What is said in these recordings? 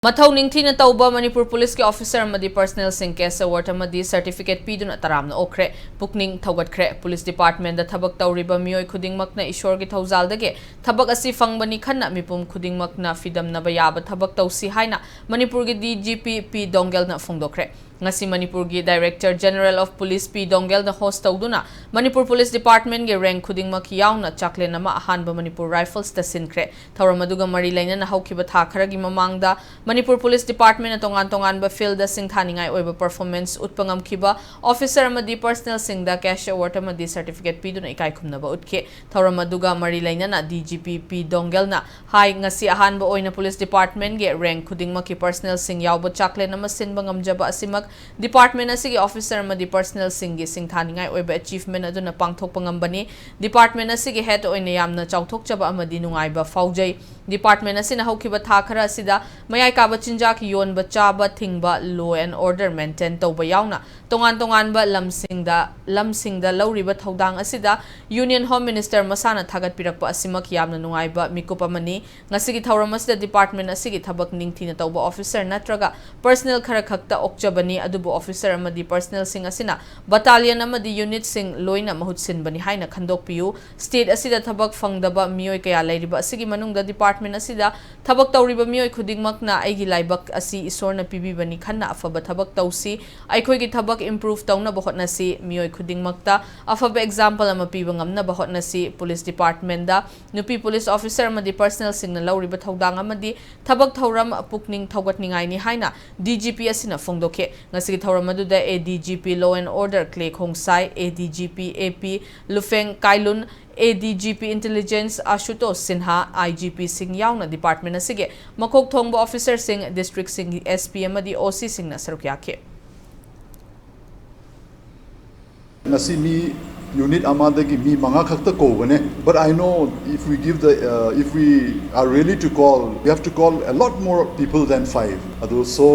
Mathau ningthina tauba Manipur Police ke officer amadi personnel sing case award amadi certificate piduna taramna okre pukning thaugatkre Police Department da thabak tauriba mioi khudingmakna ishor gi thaujaldage thabak asi fangbani khanna mipum khudingmakna fidamna bayaba thabak tausi haina Manipur gi DGP P Donggel na phongdokre ngasi Manipur gi Director General of Police P Donggel na host tauduna Manipur Police Department ge rank khudingmak yauna chakle nama ahanba Manipur Rifles ta sinkre thawramaduga mari laina na haukiba tha kharagi mamangda Manipur Police Department na tongan-tongan ba field da singthaningai oiba performance utpangam kiba officer amadi personnel singda cash award amadi certificate piduna ikai khumna ba utke thawramaduga mari laina na DGP P Donggel na hai ngasi ahanba oina Police Department ge rank khudingmak ki personnel sing yawba chakle nama sinba ngamjaba asimak Department asigi officer amadi personnel singi singthaningai oiba achievement aduna pangthokpa ngambani Department asigi head oina yamna chawthokchaba amadi nungaiba faujai Department asina haukiba tha khara asida mayai kaba chinjak yonba chaba thingba law and order maintain tauba yauna tongan ba lamsingda lauriba thaudang asida Union Home Minister masana thagat pirakpa asimak yamna nungaiba mikupa mani ngasigi thauram asida Department asigi thabak ningthina tauba officer natraga personnel khara khakta okchabani adubu officer amadi personnel sing asina battalion amadi unit sing loina mahut sinbani haina khandokpiu state asida thabak fangdaba mioi kaya lairiba asigi manungda Department asida thabak tauriba mioi khudingmakna aigi laibak asi isorna pibibani khanna afaba thabak tausi aikhoigi thabak improve tawna bahotna si mioi khudingmakta afaba example ama piba ngamna bahotna si Police Department da nupi police officer amadi personnel singna lauriba thaudang amadi thabak thauram pukning thaugatningai ni haina DGP asina phongdokhe ngasigi thauram aduda ADGP Law and Order Clay Khongsai ADGP AP Lufeng Kailun ADGP Intelligence Ashutosh Sinha IGP Singh yauna Department asige makok thongba officer sing district sing SP amadi OC sing na saruk yakhe ngasi mi unit amadagi mi manga khakta ko bane but I know if we give the if we are really to call we have to call a lot more people than 5 so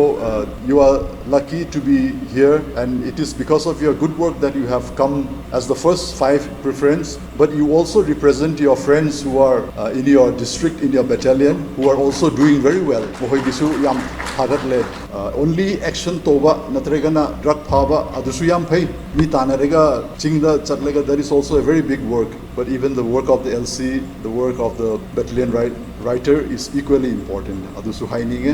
you are lucky to be here and it is because of your good work that you have come as the first 5 preference but you also represent your friends who are in your district in your battalion who are also doing very well mohoi bisu yam thagat le only action toba natragana drug phaba adusu yam phai mi tanarega chingda chatlega there is also a very big work but even the work of the LC the work of the battalion writer is equally important adusu haininge